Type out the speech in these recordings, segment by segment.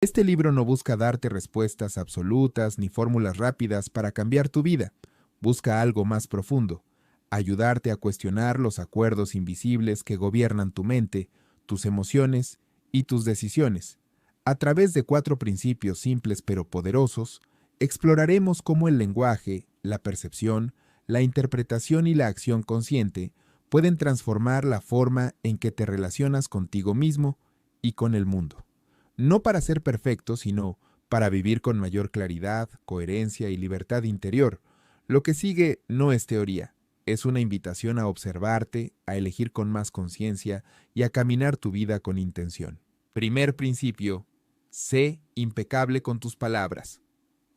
Este libro no busca darte respuestas absolutas ni fórmulas rápidas para cambiar tu vida. Busca algo más profundo, ayudarte a cuestionar los acuerdos invisibles que gobiernan tu mente, tus emociones y tus decisiones. A través de 4 principios simples pero poderosos, exploraremos cómo el lenguaje, la percepción, la interpretación y la acción consciente pueden transformar la forma en que te relacionas contigo mismo y con el mundo. No para ser perfecto, sino para vivir con mayor claridad, coherencia y libertad interior. Lo que sigue no es teoría, es una invitación a observarte, a elegir con más conciencia y a caminar tu vida con intención. Primer principio: sé impecable con tus palabras.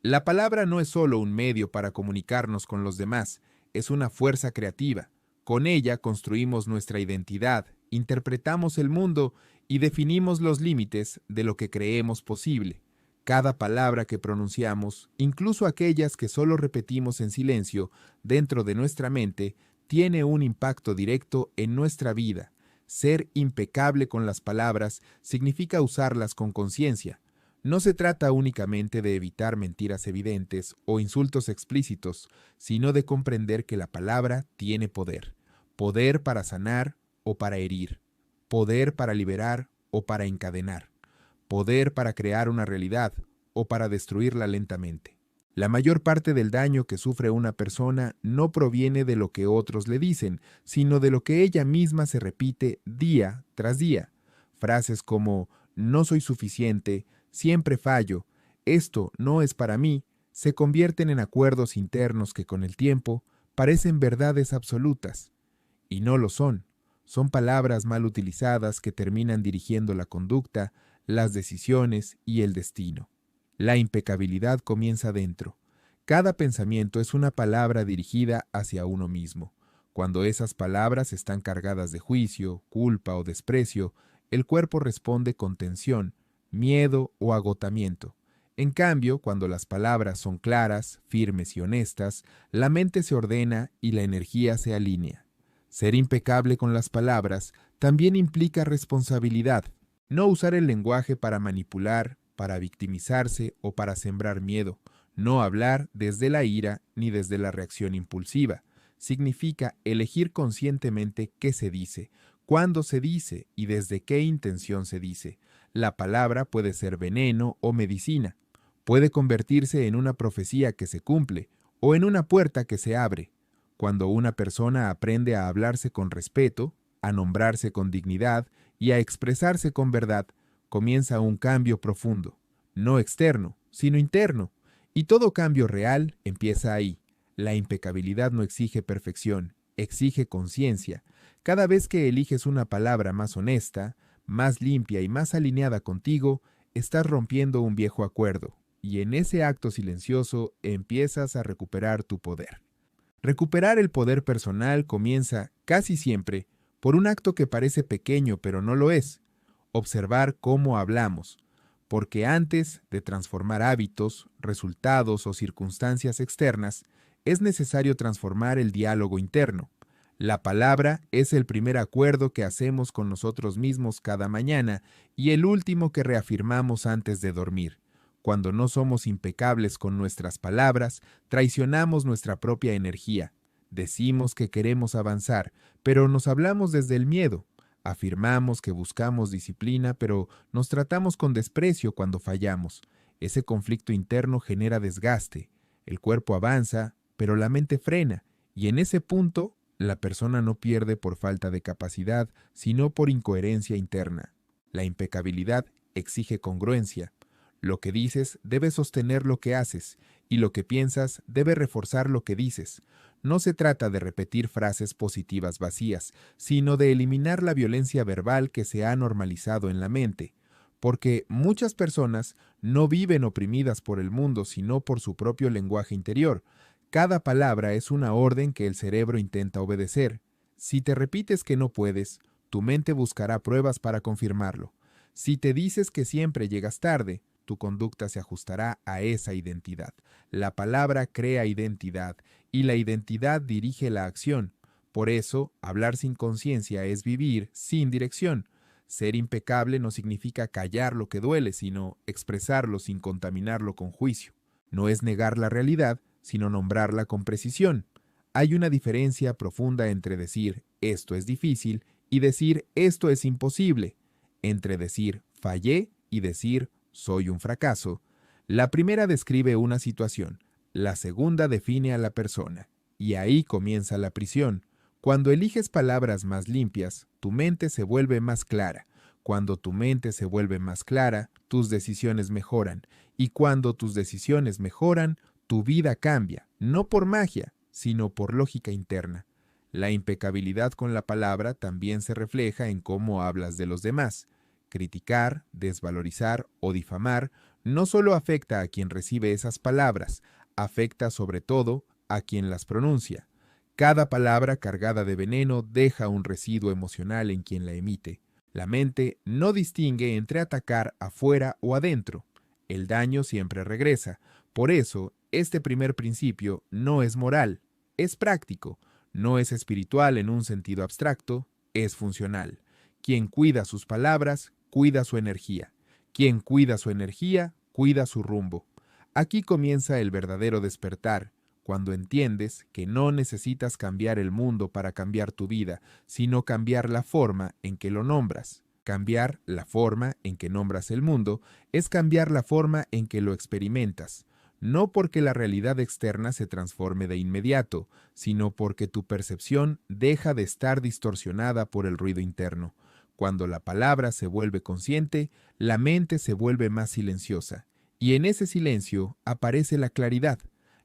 La palabra no es solo un medio para comunicarnos con los demás, es una fuerza creativa. Con ella construimos nuestra identidad, interpretamos el mundo y definimos los límites de lo que creemos posible. Cada palabra que pronunciamos, incluso aquellas que solo repetimos en silencio dentro de nuestra mente, tiene un impacto directo en nuestra vida. Ser impecable con las palabras significa usarlas con conciencia. No se trata únicamente de evitar mentiras evidentes o insultos explícitos, sino de comprender que la palabra tiene poder. Poder para sanar o para herir. Poder para liberar o para encadenar. Poder para crear una realidad o para destruirla lentamente. La mayor parte del daño que sufre una persona no proviene de lo que otros le dicen, sino de lo que ella misma se repite día tras día. Frases como "no soy suficiente", "siempre fallo", "esto no es para mí", se convierten en acuerdos internos que con el tiempo parecen verdades absolutas. Y no lo son. Son palabras mal utilizadas que terminan dirigiendo la conducta, las decisiones y el destino. La impecabilidad comienza dentro. Cada pensamiento es una palabra dirigida hacia uno mismo. Cuando esas palabras están cargadas de juicio, culpa o desprecio, el cuerpo responde con tensión, miedo o agotamiento. En cambio, cuando las palabras son claras, firmes y honestas, la mente se ordena y la energía se alinea. Ser impecable con las palabras también implica responsabilidad. No usar el lenguaje para manipular, para victimizarse o para sembrar miedo. No hablar desde la ira ni desde la reacción impulsiva. Significa elegir conscientemente qué se dice, cuándo se dice y desde qué intención se dice. La palabra puede ser veneno o medicina. Puede convertirse en una profecía que se cumple o en una puerta que se abre. Cuando una persona aprende a hablarse con respeto, a nombrarse con dignidad y a expresarse con verdad, comienza un cambio profundo, no externo, sino interno. Y todo cambio real empieza ahí. La impecabilidad no exige perfección, exige conciencia. Cada vez que eliges una palabra más honesta, más limpia y más alineada contigo, estás rompiendo un viejo acuerdo, y en ese acto silencioso empiezas a recuperar tu poder. Recuperar el poder personal comienza, casi siempre, por un acto que parece pequeño pero no lo es: observar cómo hablamos, porque antes de transformar hábitos, resultados o circunstancias externas, es necesario transformar el diálogo interno. La palabra es el primer acuerdo que hacemos con nosotros mismos cada mañana y el último que reafirmamos antes de dormir. Cuando no somos impecables con nuestras palabras, traicionamos nuestra propia energía. Decimos que queremos avanzar, pero nos hablamos desde el miedo. Afirmamos que buscamos disciplina, pero nos tratamos con desprecio cuando fallamos. Ese conflicto interno genera desgaste. El cuerpo avanza, pero la mente frena, y en ese punto, la persona no pierde por falta de capacidad, sino por incoherencia interna. La impecabilidad exige congruencia. Lo que dices debe sostener lo que haces, y lo que piensas debe reforzar lo que dices. No se trata de repetir frases positivas vacías, sino de eliminar la violencia verbal que se ha normalizado en la mente, porque muchas personas no viven oprimidas por el mundo, sino por su propio lenguaje interior. Cada palabra es una orden que el cerebro intenta obedecer. Si te repites que no puedes, tu mente buscará pruebas para confirmarlo. Si te dices que siempre llegas tarde, tu conducta se ajustará a esa identidad. La palabra crea identidad y la identidad dirige la acción. Por eso, hablar sin conciencia es vivir sin dirección. Ser impecable no significa callar lo que duele, sino expresarlo sin contaminarlo con juicio. No es negar la realidad, sino nombrarla con precisión. Hay una diferencia profunda entre decir esto es difícil y decir esto es imposible, entre decir fallé y decir soy un fracaso. La primera describe una situación, la segunda define a la persona, y ahí comienza la prisión. Cuando eliges palabras más limpias, tu mente se vuelve más clara. Cuando tu mente se vuelve más clara, tus decisiones mejoran. Y cuando tus decisiones mejoran, tu vida cambia, no por magia, sino por lógica interna. La impecabilidad con la palabra también se refleja en cómo hablas de los demás. Criticar, desvalorizar o difamar no solo afecta a quien recibe esas palabras, afecta sobre todo a quien las pronuncia. Cada palabra cargada de veneno deja un residuo emocional en quien la emite. La mente no distingue entre atacar afuera o adentro. El daño siempre regresa. Por eso, este primer principio no es moral, es práctico, no es espiritual en un sentido abstracto, es funcional. Quien cuida sus palabras, cuida su energía. Quien cuida su energía, cuida su rumbo. Aquí comienza el verdadero despertar, cuando entiendes que no necesitas cambiar el mundo para cambiar tu vida, sino cambiar la forma en que lo nombras. Cambiar la forma en que nombras el mundo es cambiar la forma en que lo experimentas, no porque la realidad externa se transforme de inmediato, sino porque tu percepción deja de estar distorsionada por el ruido interno. Cuando la palabra se vuelve consciente, la mente se vuelve más silenciosa, y en ese silencio aparece la claridad.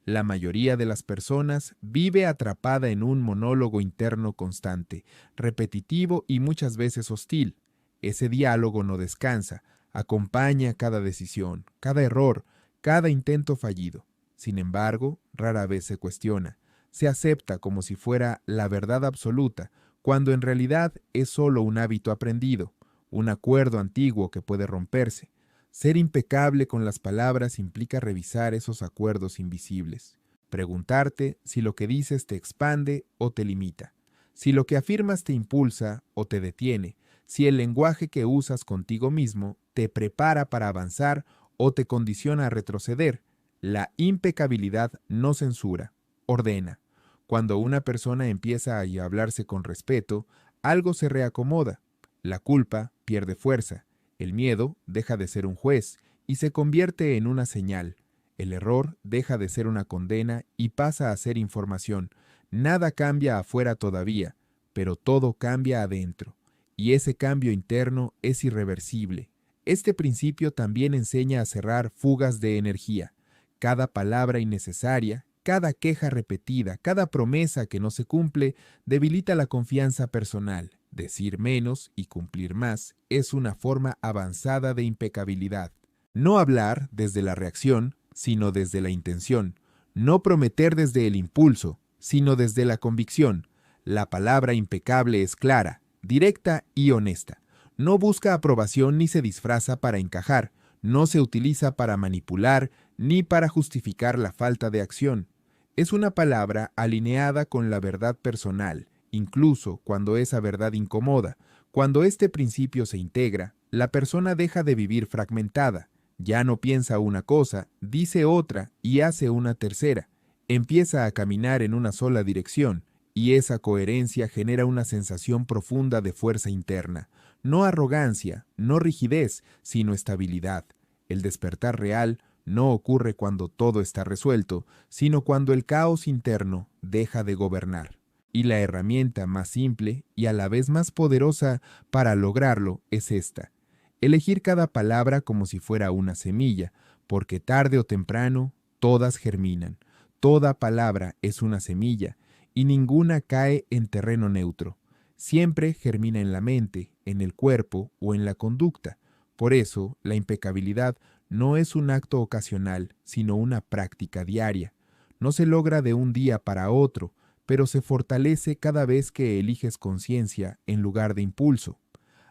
La mayoría de las personas vive atrapada en un monólogo interno constante, repetitivo y muchas veces hostil. Ese diálogo no descansa, acompaña cada decisión, cada error, cada intento fallido. Sin embargo, rara vez se cuestiona. Se acepta como si fuera la verdad absoluta, cuando en realidad es solo un hábito aprendido, un acuerdo antiguo que puede romperse. Ser impecable con las palabras implica revisar esos acuerdos invisibles. Preguntarte si lo que dices te expande o te limita. Si lo que afirmas te impulsa o te detiene. Si el lenguaje que usas contigo mismo te prepara para avanzar o te condiciona a retroceder. La impecabilidad no censura, ordena. Cuando una persona empieza a hablarse con respeto, algo se reacomoda. La culpa pierde fuerza. El miedo deja de ser un juez y se convierte en una señal. El error deja de ser una condena y pasa a ser información. Nada cambia afuera todavía, pero todo cambia adentro. Y ese cambio interno es irreversible. Este principio también enseña a cerrar fugas de energía. Cada palabra innecesaria, cada queja repetida, cada promesa que no se cumple, debilita la confianza personal. Decir menos y cumplir más es una forma avanzada de impecabilidad. No hablar desde la reacción, sino desde la intención. No prometer desde el impulso, sino desde la convicción. La palabra impecable es clara, directa y honesta. No busca aprobación ni se disfraza para encajar. No se utiliza para manipular ni para justificar la falta de acción. Es una palabra alineada con la verdad personal, incluso cuando esa verdad incomoda. Cuando este principio se integra, la persona deja de vivir fragmentada. Ya no piensa una cosa, dice otra y hace una tercera. Empieza a caminar en una sola dirección, y esa coherencia genera una sensación profunda de fuerza interna. No arrogancia, no rigidez, sino estabilidad. El despertar real no ocurre cuando todo está resuelto, sino cuando el caos interno deja de gobernar. Y la herramienta más simple y a la vez más poderosa para lograrlo es esta: elegir cada palabra como si fuera una semilla, porque tarde o temprano todas germinan. Toda palabra es una semilla, y ninguna cae en terreno neutro. Siempre germina en la mente, en el cuerpo o en la conducta. Por eso, la impecabilidad no es un acto ocasional, sino una práctica diaria. No se logra de un día para otro, pero se fortalece cada vez que eliges conciencia en lugar de impulso.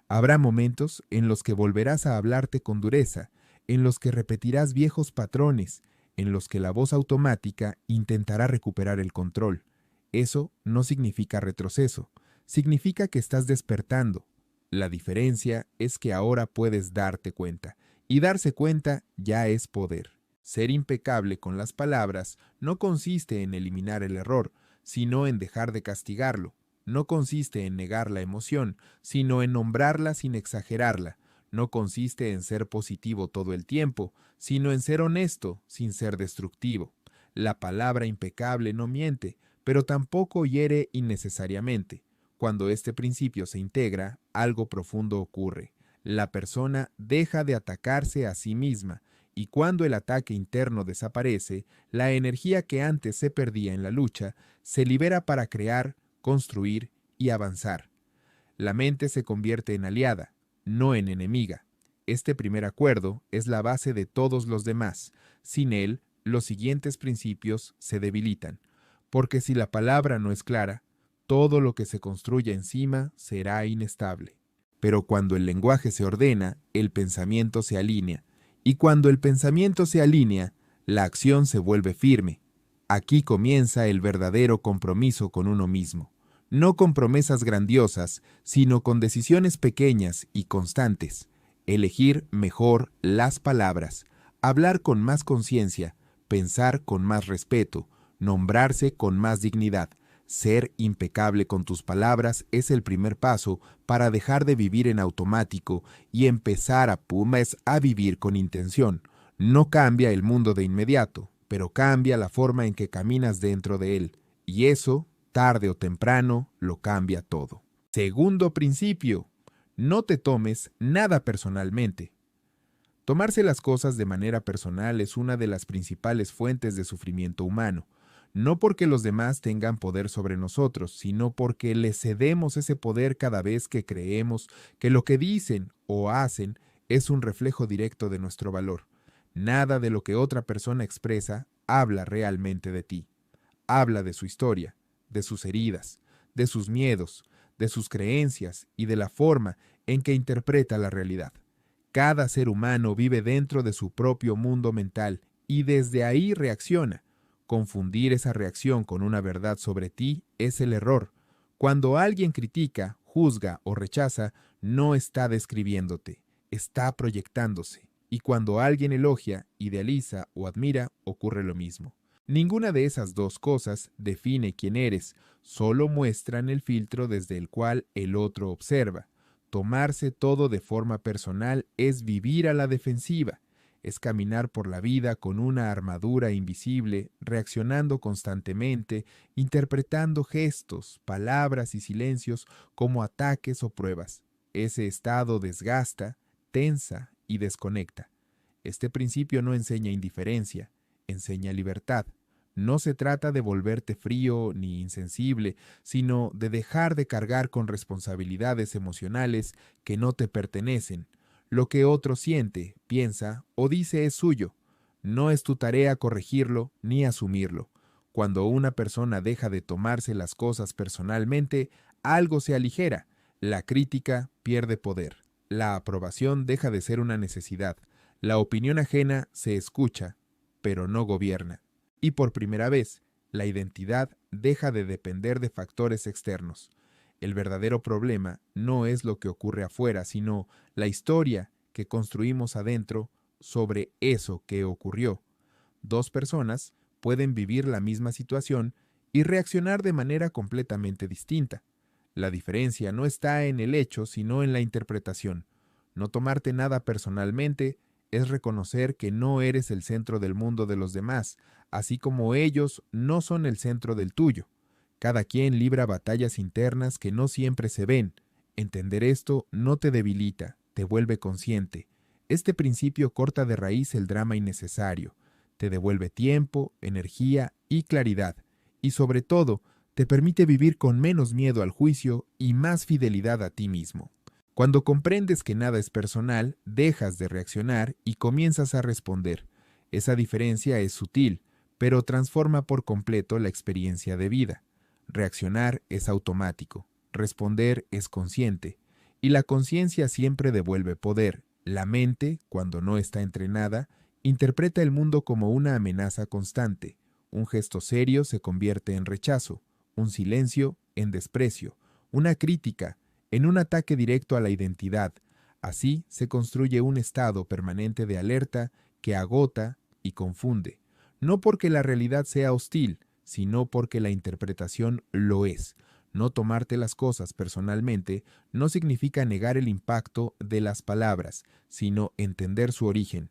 Habrá momentos en los que volverás a hablarte con dureza, en los que repetirás viejos patrones, en los que la voz automática intentará recuperar el control. Eso no significa retroceso, significa que estás despertando. La diferencia es que ahora puedes darte cuenta, y darse cuenta ya es poder. Ser impecable con las palabras no consiste en eliminar el error, sino en dejar de castigarlo. No consiste en negar la emoción, sino en nombrarla sin exagerarla. No consiste en ser positivo todo el tiempo, sino en ser honesto sin ser destructivo. La palabra impecable no miente, pero tampoco hiere innecesariamente. Cuando este principio se integra, algo profundo ocurre. La persona deja de atacarse a sí misma, y cuando el ataque interno desaparece, la energía que antes se perdía en la lucha se libera para crear, construir y avanzar. La mente se convierte en aliada, no en enemiga. Este primer acuerdo es la base de todos los demás. Sin él, los siguientes principios se debilitan, porque si la palabra no es clara, todo lo que se construya encima será inestable. Pero cuando el lenguaje se ordena, el pensamiento se alinea, y cuando el pensamiento se alinea, la acción se vuelve firme. Aquí comienza el verdadero compromiso con uno mismo, no con promesas grandiosas, sino con decisiones pequeñas y constantes. Elegir mejor las palabras, hablar con más conciencia, pensar con más respeto, nombrarse con más dignidad. Ser impecable con tus palabras es el primer paso para dejar de vivir en automático y empezar a vivir con intención. No cambia el mundo de inmediato, pero cambia la forma en que caminas dentro de él. Y eso, tarde o temprano, lo cambia todo. Segundo principio: no te tomes nada personalmente. Tomarse las cosas de manera personal es una de las principales fuentes de sufrimiento humano. No porque los demás tengan poder sobre nosotros, sino porque les cedemos ese poder cada vez que creemos que lo que dicen o hacen es un reflejo directo de nuestro valor. Nada de lo que otra persona expresa habla realmente de ti. Habla de su historia, de sus heridas, de sus miedos, de sus creencias y de la forma en que interpreta la realidad. Cada ser humano vive dentro de su propio mundo mental y desde ahí reacciona. Confundir esa reacción con una verdad sobre ti es el error. Cuando alguien critica, juzga o rechaza, no está describiéndote, está proyectándose. Y cuando alguien elogia, idealiza o admira, ocurre lo mismo. Ninguna de esas dos cosas define quién eres, solo muestran el filtro desde el cual el otro observa. Tomarse todo de forma personal es vivir a la defensiva, es caminar por la vida con una armadura invisible, reaccionando constantemente, interpretando gestos, palabras y silencios como ataques o pruebas. Ese estado desgasta, tensa y desconecta. Este principio no enseña indiferencia, enseña libertad. No se trata de volverte frío ni insensible, sino de dejar de cargar con responsabilidades emocionales que no te pertenecen. Lo que otro siente, piensa o dice es suyo. No es tu tarea corregirlo ni asumirlo. Cuando una persona deja de tomarse las cosas personalmente, algo se aligera. La crítica pierde poder. La aprobación deja de ser una necesidad. La opinión ajena se escucha, pero no gobierna. Y por primera vez, la identidad deja de depender de factores externos. El verdadero problema no es lo que ocurre afuera, sino la historia que construimos adentro sobre eso que ocurrió. Dos personas pueden vivir la misma situación y reaccionar de manera completamente distinta. La diferencia no está en el hecho, sino en la interpretación. No tomarte nada personalmente es reconocer que no eres el centro del mundo de los demás, así como ellos no son el centro del tuyo. Cada quien libra batallas internas que no siempre se ven. Entender esto no te debilita, te vuelve consciente. Este principio corta de raíz el drama innecesario, te devuelve tiempo, energía y claridad, y sobre todo, te permite vivir con menos miedo al juicio y más fidelidad a ti mismo. Cuando comprendes que nada es personal, dejas de reaccionar y comienzas a responder. Esa diferencia es sutil, pero transforma por completo la experiencia de vida. Reaccionar es automático, responder es consciente, y la conciencia siempre devuelve poder. La mente, cuando no está entrenada, interpreta el mundo como una amenaza constante. Un gesto serio se convierte en rechazo, un silencio en desprecio, una crítica en un ataque directo a la identidad. Así se construye un estado permanente de alerta que agota y confunde, no porque la realidad sea hostil, sino porque la interpretación lo es. No tomarte las cosas personalmente no significa negar el impacto de las palabras, sino entender su origen.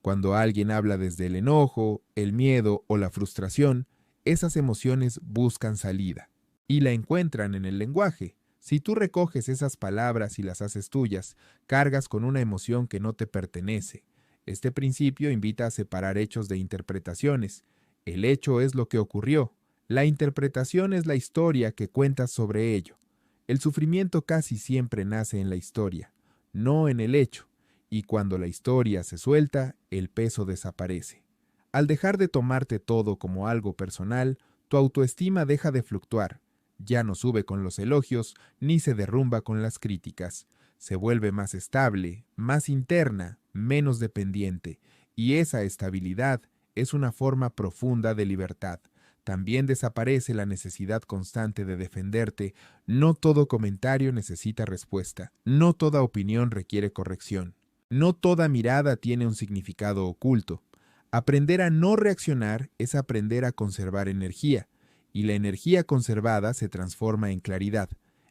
Cuando alguien habla desde el enojo, el miedo o la frustración, esas emociones buscan salida y la encuentran en el lenguaje. Si tú recoges esas palabras y las haces tuyas, cargas con una emoción que no te pertenece. Este principio invita a separar hechos de interpretaciones. El hecho es lo que ocurrió. La interpretación es la historia que cuentas sobre ello. El sufrimiento casi siempre nace en la historia, no en el hecho, y cuando la historia se suelta, el peso desaparece. Al dejar de tomarte todo como algo personal, tu autoestima deja de fluctuar. Ya no sube con los elogios ni se derrumba con las críticas. Se vuelve más estable, más interna, menos dependiente, y esa estabilidad es una forma profunda de libertad. También desaparece la necesidad constante de defenderte. No todo comentario necesita respuesta. No toda opinión requiere corrección. No toda mirada tiene un significado oculto. Aprender a no reaccionar es aprender a conservar energía, y la energía conservada se transforma en claridad.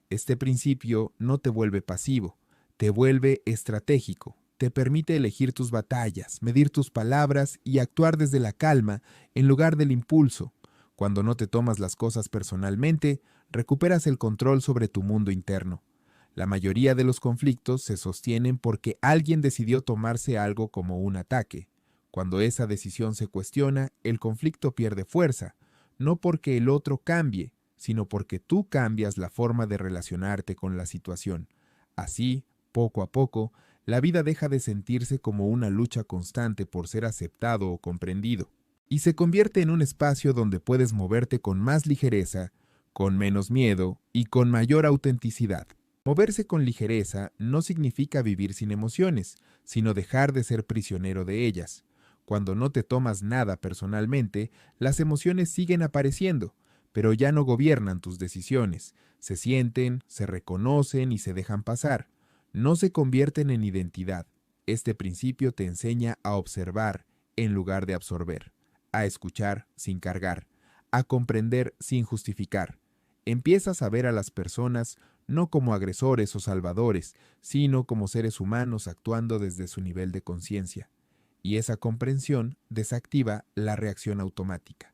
Este principio no te vuelve pasivo, te vuelve estratégico, te permite elegir tus batallas, medir tus palabras y actuar desde la calma en lugar del impulso. Cuando no te tomas las cosas personalmente, recuperas el control sobre tu mundo interno. La mayoría de los conflictos se sostienen porque alguien decidió tomarse algo como un ataque. Cuando esa decisión se cuestiona, el conflicto pierde fuerza, no porque el otro cambie, sino porque tú cambias la forma de relacionarte con la situación. Así, poco a poco, la vida deja de sentirse como una lucha constante por ser aceptado o comprendido, y se convierte en un espacio donde puedes moverte con más ligereza, con menos miedo y con mayor autenticidad. Moverse con ligereza no significa vivir sin emociones, sino dejar de ser prisionero de ellas. Cuando no te tomas nada personalmente, las emociones siguen apareciendo, pero ya no gobiernan tus decisiones. Se sienten, se reconocen y se dejan pasar. No se convierten en identidad. Este principio te enseña a observar en lugar de absorber, a escuchar sin cargar, a comprender sin justificar. Empiezas a ver a las personas no como agresores o salvadores, sino como seres humanos actuando desde su nivel de conciencia. Y esa comprensión desactiva la reacción automática.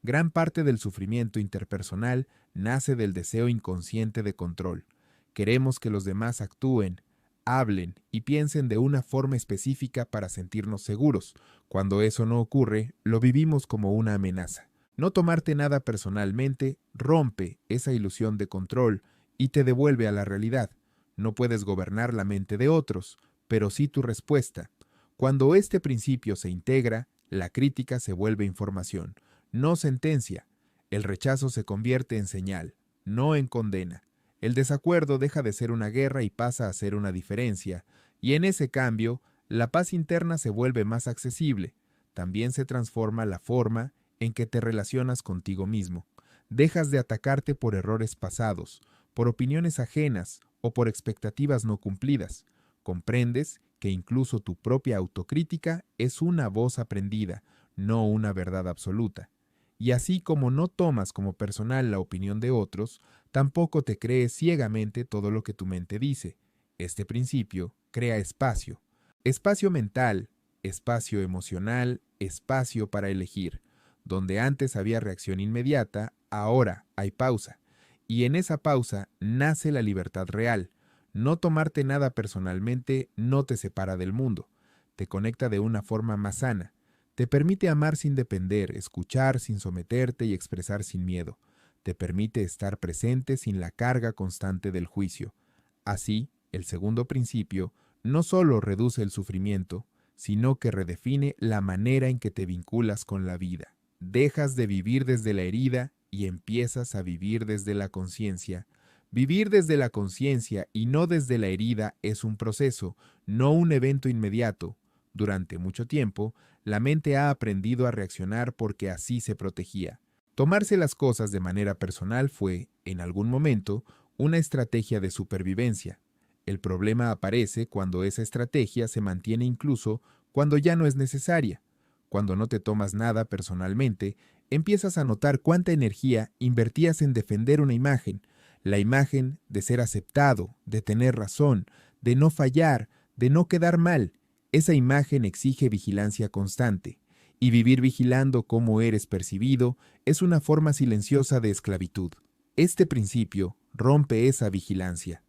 Gran parte del sufrimiento interpersonal nace del deseo inconsciente de control. Queremos que los demás actúen, hablen y piensen de una forma específica para sentirnos seguros. Cuando eso no ocurre, lo vivimos como una amenaza. No tomarte nada personalmente rompe esa ilusión de control y te devuelve a la realidad. No puedes gobernar la mente de otros, pero sí tu respuesta. Cuando este principio se integra, la crítica se vuelve información, no sentencia. El rechazo se convierte en señal, no en condena. El desacuerdo deja de ser una guerra y pasa a ser una diferencia, y en ese cambio, la paz interna se vuelve más accesible. También se transforma la forma en que te relacionas contigo mismo. Dejas de atacarte por errores pasados, por opiniones ajenas o por expectativas no cumplidas. Comprendes que incluso tu propia autocrítica es una voz aprendida, no una verdad absoluta. Y así como no tomas como personal la opinión de otros, tampoco te crees ciegamente todo lo que tu mente dice. Este principio crea espacio. Espacio mental, espacio emocional, espacio para elegir. Donde antes había reacción inmediata, ahora hay pausa. Y en esa pausa nace la libertad real. No tomarte nada personalmente no te separa del mundo. Te conecta de una forma más sana. Te permite amar sin depender, escuchar sin someterte y expresar sin miedo. Te permite estar presente sin la carga constante del juicio. Así, el segundo principio no solo reduce el sufrimiento, sino que redefine la manera en que te vinculas con la vida. Dejas de vivir desde la herida y empiezas a vivir desde la conciencia. Vivir desde la conciencia y no desde la herida es un proceso, no un evento inmediato. Durante mucho tiempo, la mente ha aprendido a reaccionar porque así se protegía. Tomarse las cosas de manera personal fue, en algún momento, una estrategia de supervivencia. El problema aparece cuando esa estrategia se mantiene incluso cuando ya no es necesaria. Cuando no te tomas nada personalmente, empiezas a notar cuánta energía invertías en defender una imagen, la imagen de ser aceptado, de tener razón, de no fallar, de no quedar mal. Esa imagen exige vigilancia constante, y vivir vigilando cómo eres percibido es una forma silenciosa de esclavitud. Este principio rompe esa vigilancia.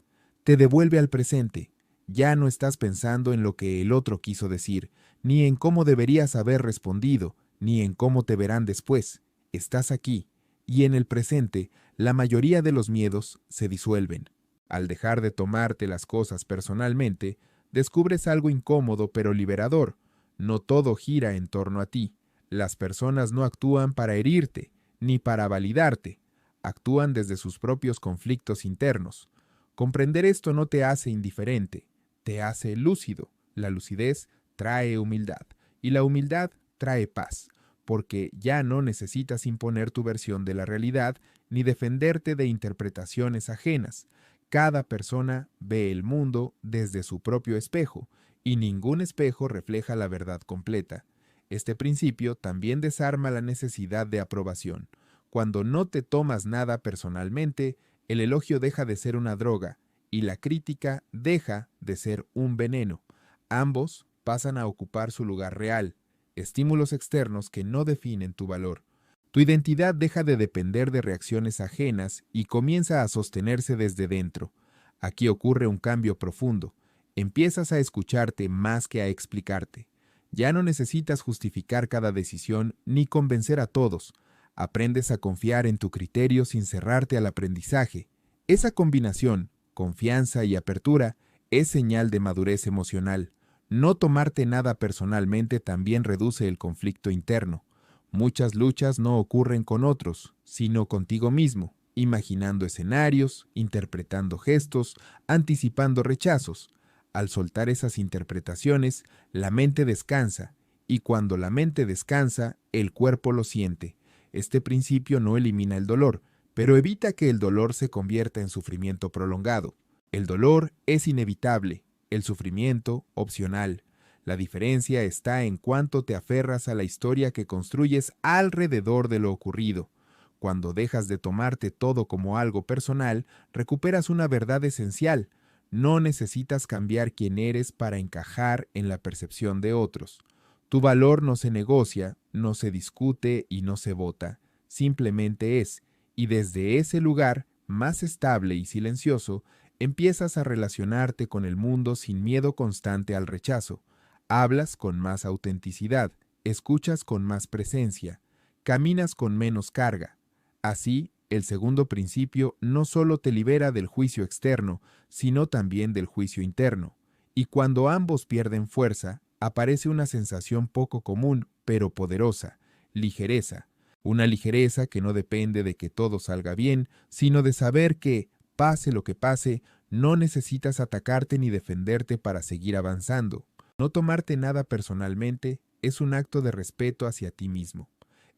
Te devuelve al presente. Ya no estás pensando en lo que el otro quiso decir, ni en cómo deberías haber respondido, ni en cómo te verán después. Estás aquí, y en el presente, la mayoría de los miedos se disuelven. Al dejar de tomarte las cosas personalmente, descubres algo incómodo pero liberador. No todo gira en torno a ti. Las personas no actúan para herirte, ni para validarte. Actúan desde sus propios conflictos internos. Comprender esto no te hace indiferente, te hace lúcido. La lucidez trae humildad, y la humildad trae paz, porque ya no necesitas imponer tu versión de la realidad ni defenderte de interpretaciones ajenas. Cada persona ve el mundo desde su propio espejo, y ningún espejo refleja la verdad completa. Este principio también desarma la necesidad de aprobación. Cuando no te tomas nada personalmente, el elogio deja de ser una droga y la crítica deja de ser un veneno. Ambos pasan a ocupar su lugar real, estímulos externos que no definen tu valor. Tu identidad deja de depender de reacciones ajenas y comienza a sostenerse desde dentro. Aquí ocurre un cambio profundo. Empiezas a escucharte más que a explicarte. Ya no necesitas justificar cada decisión ni convencer a todos. Aprendes a confiar en tu criterio sin cerrarte al aprendizaje. Esa combinación, confianza y apertura, es señal de madurez emocional. No tomarte nada personalmente también reduce el conflicto interno. Muchas luchas no ocurren con otros, sino contigo mismo, imaginando escenarios, interpretando gestos, anticipando rechazos. Al soltar esas interpretaciones, la mente descansa, y cuando la mente descansa, el cuerpo lo siente. Este principio no elimina el dolor, pero evita que el dolor se convierta en sufrimiento prolongado. El dolor es inevitable, el sufrimiento opcional. La diferencia está en cuánto te aferras a la historia que construyes alrededor de lo ocurrido. Cuando dejas de tomarte todo como algo personal, recuperas una verdad esencial. No necesitas cambiar quién eres para encajar en la percepción de otros. Tu valor no se negocia, no se discute y no se vota. Simplemente es, y desde ese lugar, más estable y silencioso, empiezas a relacionarte con el mundo sin miedo constante al rechazo. Hablas con más autenticidad, escuchas con más presencia, caminas con menos carga. Así, el segundo principio no solo te libera del juicio externo, sino también del juicio interno. Y cuando ambos pierden fuerza, aparece una sensación poco común, pero poderosa, ligereza. Una ligereza que no depende de que todo salga bien, sino de saber que, pase lo que pase, no necesitas atacarte ni defenderte para seguir avanzando. No tomarte nada personalmente es un acto de respeto hacia ti mismo.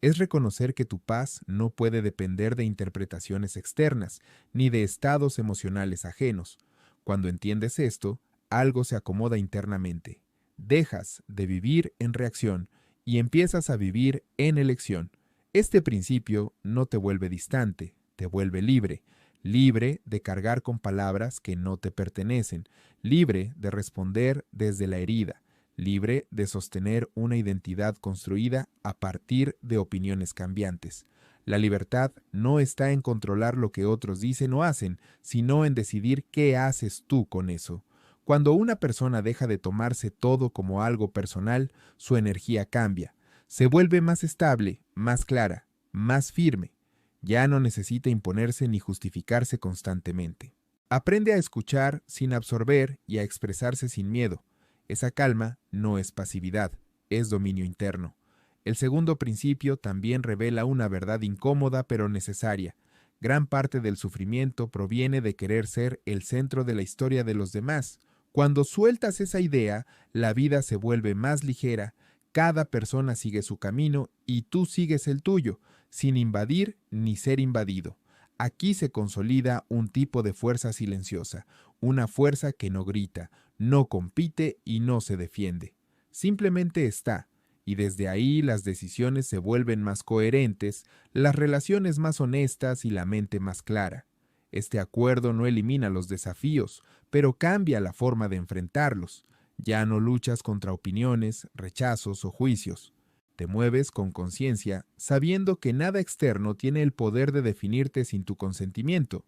Es reconocer que tu paz no puede depender de interpretaciones externas, ni de estados emocionales ajenos. Cuando entiendes esto, algo se acomoda internamente. Dejas de vivir en reacción y empiezas a vivir en elección. Este principio no te vuelve distante, te vuelve libre. Libre de cargar con palabras que no te pertenecen, libre de responder desde la herida, libre de sostener una identidad construida a partir de opiniones cambiantes. La libertad no está en controlar lo que otros dicen o hacen, sino en decidir qué haces tú con eso. Cuando una persona deja de tomarse todo como algo personal, su energía cambia, se vuelve más estable, más clara, más firme. Ya no necesita imponerse ni justificarse constantemente. Aprende a escuchar sin absorber y a expresarse sin miedo. Esa calma no es pasividad, es dominio interno. El segundo principio también revela una verdad incómoda pero necesaria. Gran parte del sufrimiento proviene de querer ser el centro de la historia de los demás. Cuando sueltas esa idea, la vida se vuelve más ligera, cada persona sigue su camino y tú sigues el tuyo, sin invadir ni ser invadido. Aquí se consolida un tipo de fuerza silenciosa, una fuerza que no grita, no compite y no se defiende. Simplemente está, y desde ahí las decisiones se vuelven más coherentes, las relaciones más honestas y la mente más clara. Este acuerdo no elimina los desafíos, pero cambia la forma de enfrentarlos. Ya no luchas contra opiniones, rechazos o juicios. Te mueves con conciencia, sabiendo que nada externo tiene el poder de definirte sin tu consentimiento.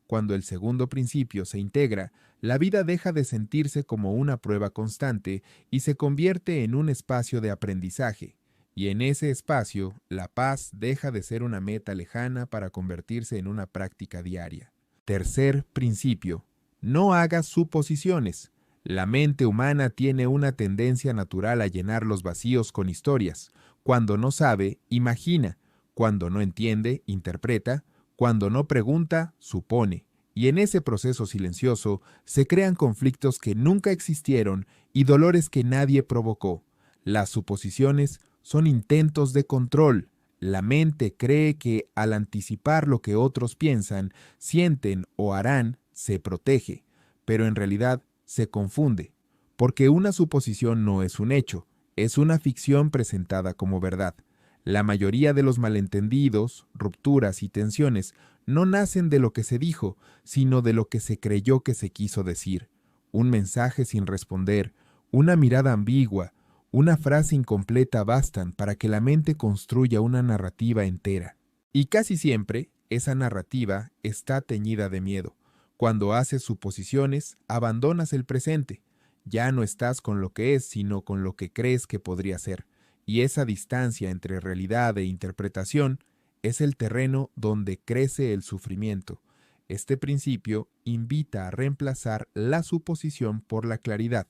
Cuando el segundo principio se integra, la vida deja de sentirse como una prueba constante y se convierte en un espacio de aprendizaje. Y en ese espacio, la paz deja de ser una meta lejana para convertirse en una práctica diaria. Tercer principio: no hagas suposiciones. La mente humana tiene una tendencia natural a llenar los vacíos con historias. Cuando no sabe, imagina. Cuando no entiende, interpreta. Cuando no pregunta, supone. Y en ese proceso silencioso se crean conflictos que nunca existieron y dolores que nadie provocó. Las suposiciones son intentos de control. La mente cree que al anticipar lo que otros piensan, sienten o harán, se protege, pero en realidad se confunde, porque una suposición no es un hecho, es una ficción presentada como verdad. La mayoría de los malentendidos, rupturas y tensiones no nacen de lo que se dijo, sino de lo que se creyó que se quiso decir. Un mensaje sin responder, una mirada ambigua, una frase incompleta bastan para que la mente construya una narrativa entera. Y casi siempre, esa narrativa está teñida de miedo. Cuando haces suposiciones, abandonas el presente. Ya no estás con lo que es, sino con lo que crees que podría ser. Y esa distancia entre realidad e interpretación es el terreno donde crece el sufrimiento. Este principio invita a reemplazar la suposición por la claridad,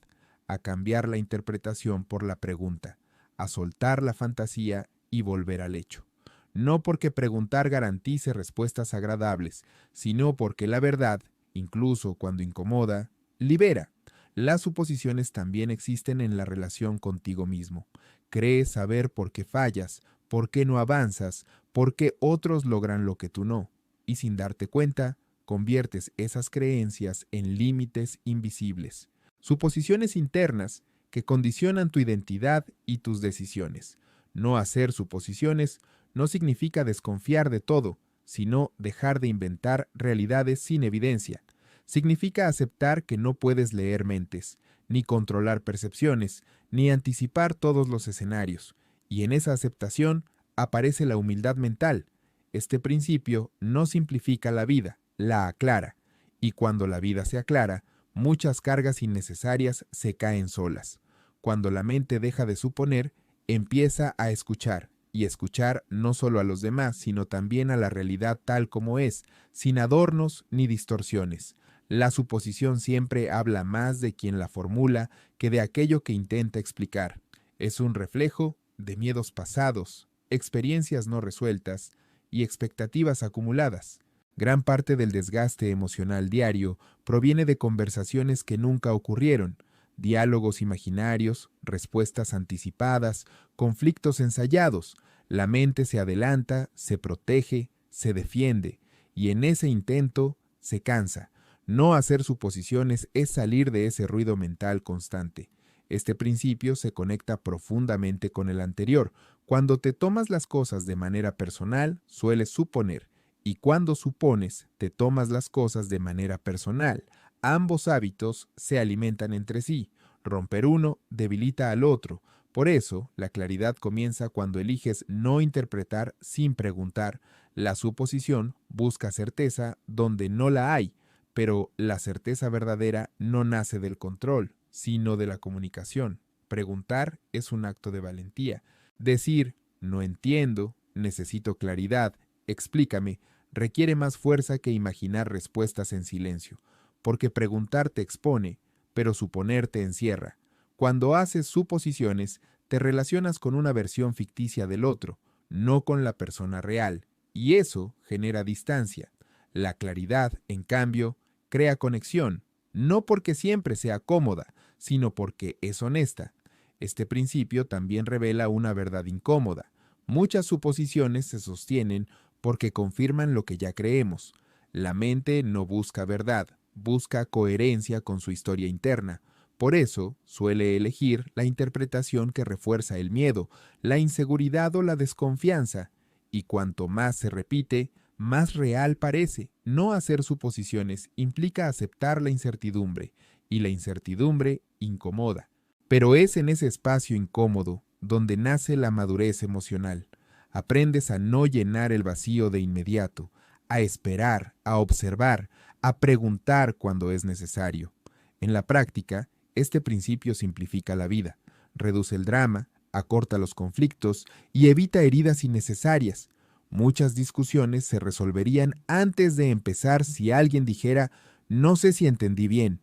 a cambiar la interpretación por la pregunta, a soltar la fantasía y volver al hecho. No porque preguntar garantice respuestas agradables, sino porque la verdad, incluso cuando incomoda, libera. Las suposiciones también existen en la relación contigo mismo. Crees saber por qué fallas, por qué no avanzas, por qué otros logran lo que tú no, y sin darte cuenta, conviertes esas creencias en límites invisibles. Suposiciones internas que condicionan tu identidad y tus decisiones. No hacer suposiciones no significa desconfiar de todo, sino dejar de inventar realidades sin evidencia. Significa aceptar que no puedes leer mentes, ni controlar percepciones, ni anticipar todos los escenarios. Y en esa aceptación aparece la humildad mental. Este principio no simplifica la vida, la aclara. Y cuando la vida se aclara, muchas cargas innecesarias se caen solas. Cuando la mente deja de suponer, empieza a escuchar, y escuchar no solo a los demás, sino también a la realidad tal como es, sin adornos ni distorsiones. La suposición siempre habla más de quien la formula que de aquello que intenta explicar. Es un reflejo de miedos pasados, experiencias no resueltas y expectativas acumuladas. Gran parte del desgaste emocional diario proviene de conversaciones que nunca ocurrieron, diálogos imaginarios, respuestas anticipadas, conflictos ensayados. La mente se adelanta, se protege, se defiende, y en ese intento se cansa. No hacer suposiciones es salir de ese ruido mental constante. Este principio se conecta profundamente con el anterior. Cuando te tomas las cosas de manera personal, sueles suponer, y cuando supones, te tomas las cosas de manera personal. Ambos hábitos se alimentan entre sí. Romper uno debilita al otro. Por eso, la claridad comienza cuando eliges no interpretar sin preguntar. La suposición busca certeza donde no la hay, pero la certeza verdadera no nace del control, sino de la comunicación. Preguntar es un acto de valentía. Decir, no entiendo, necesito claridad, explícame, requiere más fuerza que imaginar respuestas en silencio, porque preguntar te expone, pero suponer te encierra. Cuando haces suposiciones, te relacionas con una versión ficticia del otro, no con la persona real, y eso genera distancia. La claridad, en cambio, crea conexión, no porque siempre sea cómoda, sino porque es honesta. Este principio también revela una verdad incómoda. Muchas suposiciones se sostienen porque confirman lo que ya creemos. La mente no busca verdad, busca coherencia con su historia interna. Por eso, suele elegir la interpretación que refuerza el miedo, la inseguridad o la desconfianza. Y cuanto más se repite, más real parece. No hacer suposiciones implica aceptar la incertidumbre, y la incertidumbre incomoda. Pero es en ese espacio incómodo donde nace la madurez emocional. Aprendes a no llenar el vacío de inmediato, a esperar, a observar, a preguntar cuando es necesario. En la práctica, este principio simplifica la vida, reduce el drama, acorta los conflictos y evita heridas innecesarias. Muchas discusiones se resolverían antes de empezar si alguien dijera, no sé si entendí bien,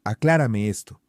aclárame esto.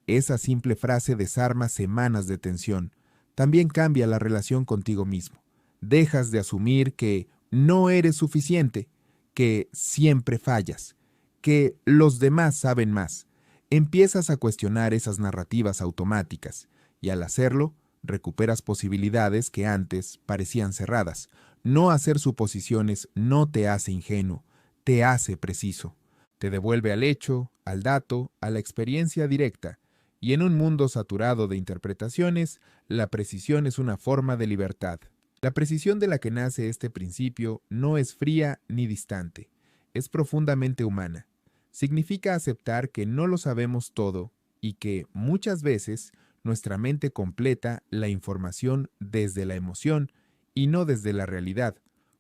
Esa simple frase desarma semanas de tensión. También cambia la relación contigo mismo. Dejas de asumir que no eres suficiente, que siempre fallas, que los demás saben más. Empiezas a cuestionar esas narrativas automáticas y al hacerlo, recuperas posibilidades que antes parecían cerradas. No hacer suposiciones no te hace ingenuo, te hace preciso. Te devuelve al hecho, al dato, a la experiencia directa. Y en un mundo saturado de interpretaciones, la precisión es una forma de libertad. La precisión de la que nace este principio no es fría ni distante, es profundamente humana. Significa aceptar que no lo sabemos todo y que, muchas veces, nuestra mente completa la información desde la emoción y no desde la realidad.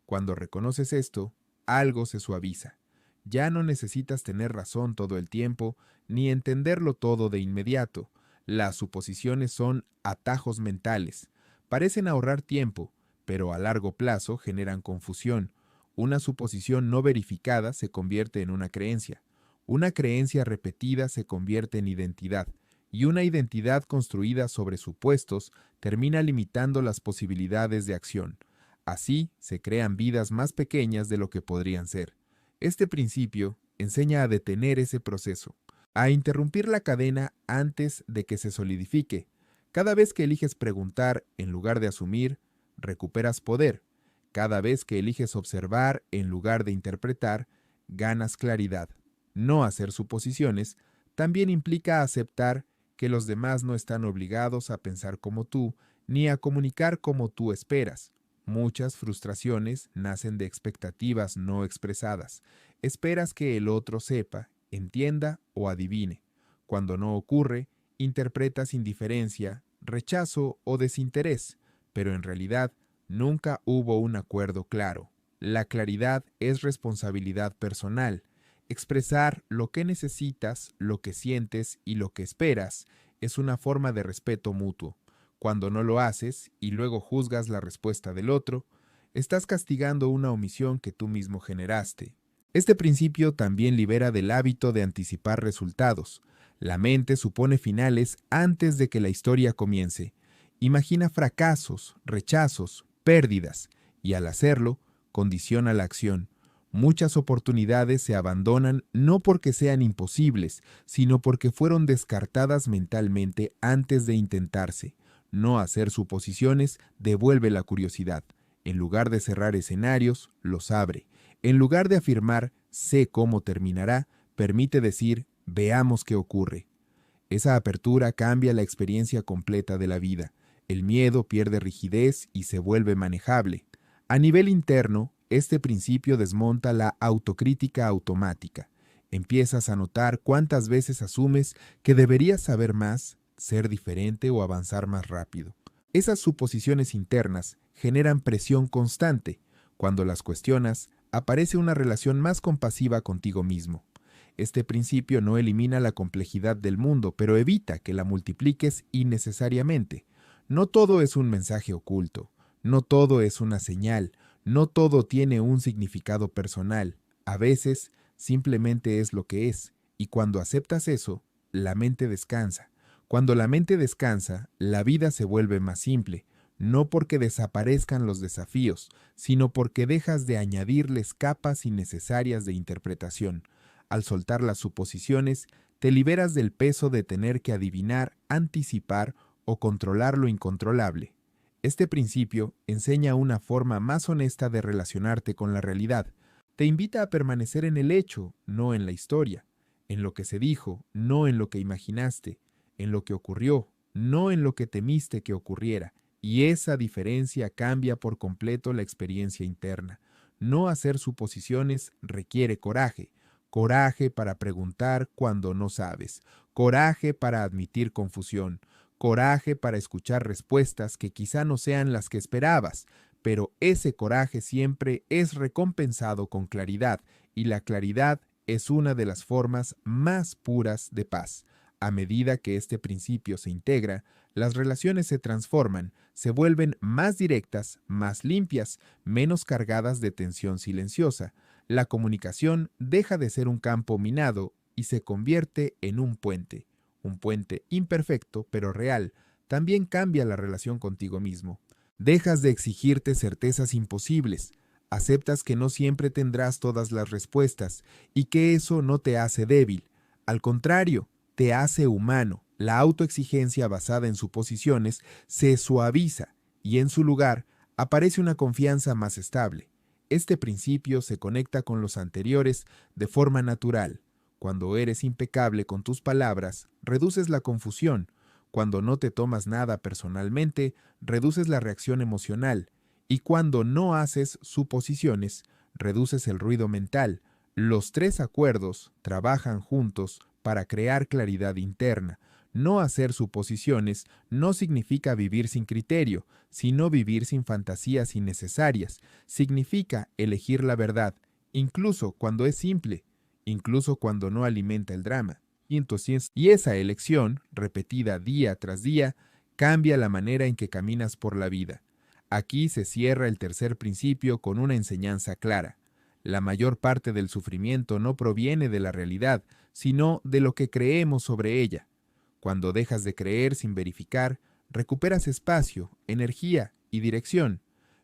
Cuando reconoces esto, algo se suaviza. Ya no necesitas tener razón todo el tiempo, ni entenderlo todo de inmediato. Las suposiciones son atajos mentales. Parecen ahorrar tiempo, pero a largo plazo generan confusión. Una suposición no verificada se convierte en una creencia. Una creencia repetida se convierte en identidad. Y una identidad construida sobre supuestos termina limitando las posibilidades de acción. Así se crean vidas más pequeñas de lo que podrían ser. Este principio enseña a detener ese proceso, a interrumpir la cadena antes de que se solidifique. Cada vez que eliges preguntar en lugar de asumir, recuperas poder. Cada vez que eliges observar en lugar de interpretar, ganas claridad. No hacer suposiciones también implica aceptar que los demás no están obligados a pensar como tú, ni a comunicar como tú esperas. Muchas frustraciones nacen de expectativas no expresadas. Esperas que el otro sepa, entienda o adivine. Cuando no ocurre, interpretas indiferencia, rechazo o desinterés, pero en realidad nunca hubo un acuerdo claro. La claridad es responsabilidad personal. Expresar lo que necesitas, lo que sientes y lo que esperas es una forma de respeto mutuo. Cuando no lo haces y luego juzgas la respuesta del otro, estás castigando una omisión que tú mismo generaste. Este principio también libera del hábito de anticipar resultados. La mente supone finales antes de que la historia comience. Imagina fracasos, rechazos, pérdidas, y al hacerlo, condiciona la acción. Muchas oportunidades se abandonan no porque sean imposibles, sino porque fueron descartadas mentalmente antes de intentarse. No hacer suposiciones devuelve la curiosidad. En lugar de cerrar escenarios, los abre. En lugar de afirmar, sé cómo terminará, permite decir, veamos qué ocurre. Esa apertura cambia la experiencia completa de la vida. El miedo pierde rigidez y se vuelve manejable. A nivel interno, este principio desmonta la autocrítica automática. Empiezas a notar cuántas veces asumes que deberías saber más, ser diferente o avanzar más rápido. Esas suposiciones internas generan presión constante. Cuando las cuestionas, aparece una relación más compasiva contigo mismo. Este principio no elimina la complejidad del mundo, pero evita que la multipliques innecesariamente. No todo es un mensaje oculto, no todo es una señal, no todo tiene un significado personal. A veces, simplemente es lo que es, y cuando aceptas eso, la mente descansa. Cuando la mente descansa, la vida se vuelve más simple, no porque desaparezcan los desafíos, sino porque dejas de añadirles capas innecesarias de interpretación. Al soltar las suposiciones, te liberas del peso de tener que adivinar, anticipar o controlar lo incontrolable. Este principio enseña una forma más honesta de relacionarte con la realidad. Te invita a permanecer en el hecho, no en la historia, en lo que se dijo, no en lo que imaginaste, en lo que ocurrió, no en lo que temiste que ocurriera. Y esa diferencia cambia por completo la experiencia interna. No hacer suposiciones requiere coraje. Coraje para preguntar cuando no sabes. Coraje para admitir confusión. Coraje para escuchar respuestas que quizá no sean las que esperabas, pero ese coraje siempre es recompensado con claridad, y la claridad es una de las formas más puras de paz. A medida que este principio se integra, las relaciones se transforman, se vuelven más directas, más limpias, menos cargadas de tensión silenciosa. La comunicación deja de ser un campo minado y se convierte en un puente imperfecto pero real. También cambia la relación contigo mismo. Dejas de exigirte certezas imposibles, aceptas que no siempre tendrás todas las respuestas y que eso no te hace débil. Al contrario, te hace humano. La autoexigencia basada en suposiciones se suaviza y en su lugar aparece una confianza más estable. Este principio se conecta con los anteriores de forma natural. Cuando eres impecable con tus palabras, reduces la confusión. Cuando no te tomas nada personalmente, reduces la reacción emocional. Y cuando no haces suposiciones, reduces el ruido mental. Los tres acuerdos trabajan juntos para crear claridad interna. No hacer suposiciones no significa vivir sin criterio, sino vivir sin fantasías innecesarias. Significa elegir la verdad, incluso cuando es simple, incluso cuando no alimenta el drama. Y esa elección, repetida día tras día, cambia la manera en que caminas por la vida. Aquí se cierra el tercer principio con una enseñanza clara. La mayor parte del sufrimiento no proviene de la realidad, sino de lo que creemos sobre ella. Cuando dejas de creer sin verificar, recuperas espacio, energía y dirección.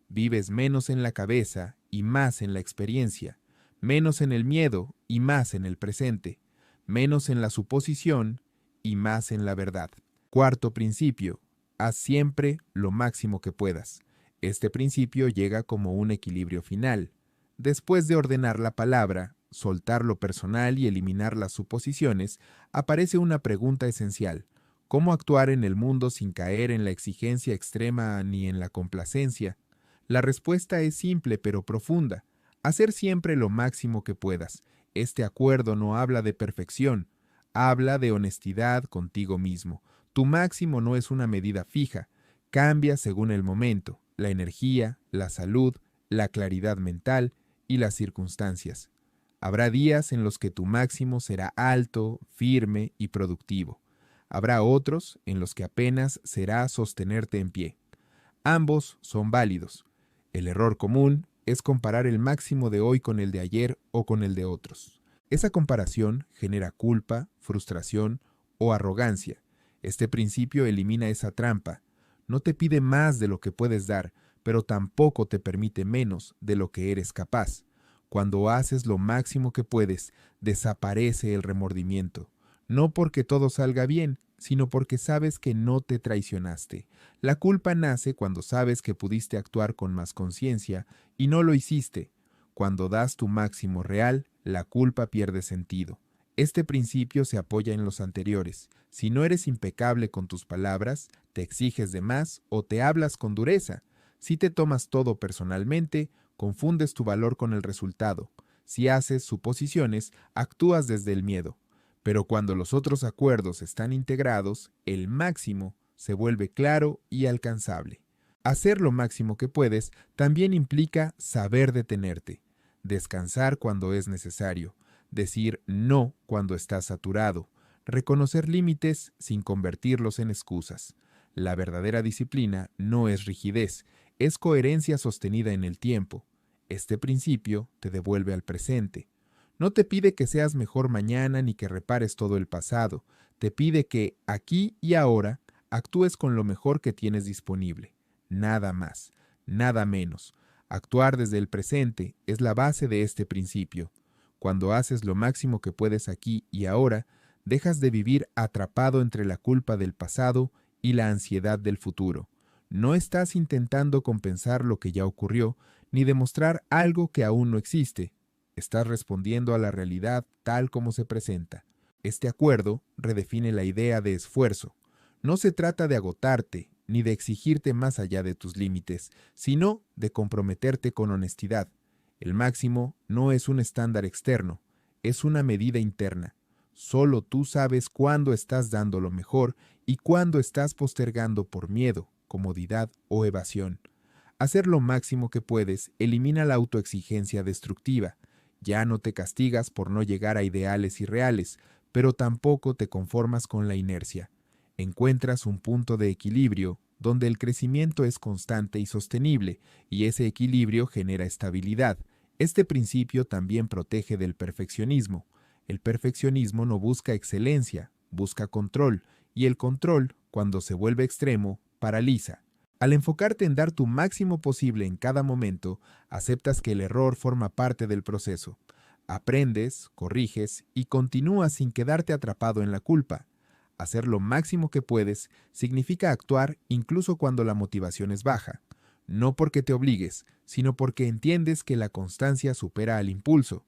Vives menos en la cabeza y más en la experiencia, menos en el miedo y más en el presente, menos en la suposición y más en la verdad. Cuarto principio: haz siempre lo máximo que puedas. Este principio llega como un equilibrio final. Después de ordenar la palabra, soltar lo personal y eliminar las suposiciones, aparece una pregunta esencial: ¿cómo actuar en el mundo sin caer en la exigencia extrema ni en la complacencia? La respuesta es simple pero profunda: hacer siempre lo máximo que puedas. Este acuerdo no habla de perfección, habla de honestidad contigo mismo. Tu máximo no es una medida fija, cambia según el momento, la energía, la salud, la claridad mental y las circunstancias. Habrá días en los que tu máximo será alto, firme y productivo. Habrá otros en los que apenas será sostenerte en pie. Ambos son válidos. El error común es comparar el máximo de hoy con el de ayer o con el de otros. Esa comparación genera culpa, frustración o arrogancia. Este principio elimina esa trampa. No te pide más de lo que puedes dar, pero tampoco te permite menos de lo que eres capaz. Cuando haces lo máximo que puedes, desaparece el remordimiento. No porque todo salga bien, sino porque sabes que no te traicionaste. La culpa nace cuando sabes que pudiste actuar con más conciencia y no lo hiciste. Cuando das tu máximo real, la culpa pierde sentido. Este principio se apoya en los anteriores. Si no eres impecable con tus palabras, te exiges de más o te hablas con dureza. Si te tomas todo personalmente, confundes tu valor con el resultado. Si haces suposiciones, actúas desde el miedo. Pero cuando los otros acuerdos están integrados, el máximo se vuelve claro y alcanzable. Hacer lo máximo que puedes también implica saber detenerte, descansar cuando es necesario, decir no cuando estás saturado, reconocer límites sin convertirlos en excusas. La verdadera disciplina no es rigidez, es coherencia sostenida en el tiempo. Este principio te devuelve al presente. No te pide que seas mejor mañana ni que repares todo el pasado. Te pide que, aquí y ahora, actúes con lo mejor que tienes disponible. Nada más, nada menos. Actuar desde el presente es la base de este principio. Cuando haces lo máximo que puedes aquí y ahora, dejas de vivir atrapado entre la culpa del pasado y la ansiedad del futuro. No estás intentando compensar lo que ya ocurrió, ni demostrar algo que aún no existe. Estás respondiendo a la realidad tal como se presenta. Este acuerdo redefine la idea de esfuerzo. No se trata de agotarte, ni de exigirte más allá de tus límites, sino de comprometerte con honestidad. El máximo no es un estándar externo, es una medida interna. Solo tú sabes cuándo estás dando lo mejor y cuándo estás postergando por miedo, comodidad o evasión. Hacer lo máximo que puedes elimina la autoexigencia destructiva. Ya no te castigas por no llegar a ideales irreales, pero tampoco te conformas con la inercia. Encuentras un punto de equilibrio donde el crecimiento es constante y sostenible, y ese equilibrio genera estabilidad. Este principio también protege del perfeccionismo. El perfeccionismo no busca excelencia, busca control, y el control, cuando se vuelve extremo, paraliza. Al enfocarte en dar tu máximo posible en cada momento, aceptas que el error forma parte del proceso. Aprendes, corriges y continúas sin quedarte atrapado en la culpa. Hacer lo máximo que puedes significa actuar incluso cuando la motivación es baja. No porque te obligues, sino porque entiendes que la constancia supera al impulso.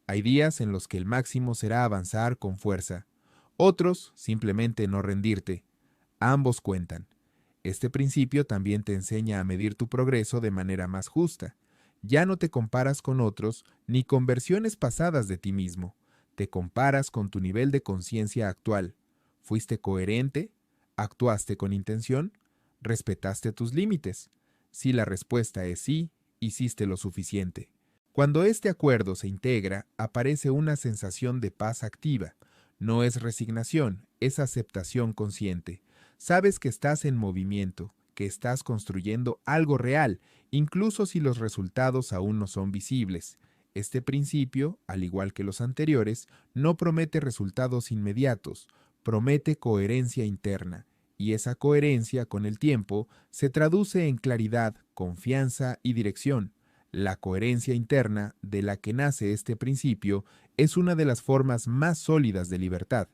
Hay días en los que el máximo será avanzar con fuerza. Otros, simplemente no rendirte. Ambos cuentan. Este principio también te enseña a medir tu progreso de manera más justa. Ya no te comparas con otros ni con versiones pasadas de ti mismo. Te comparas con tu nivel de conciencia actual. ¿Fuiste coherente? ¿Actuaste con intención? ¿Respetaste tus límites? Si la respuesta es sí, hiciste lo suficiente. Cuando este acuerdo se integra, aparece una sensación de paz activa. No es resignación, es aceptación consciente. Sabes que estás en movimiento, que estás construyendo algo real, incluso si los resultados aún no son visibles. Este principio, al igual que los anteriores, no promete resultados inmediatos, promete coherencia interna, y esa coherencia con el tiempo se traduce en claridad, confianza y dirección. La coherencia interna de la que nace este principio es una de las formas más sólidas de libertad.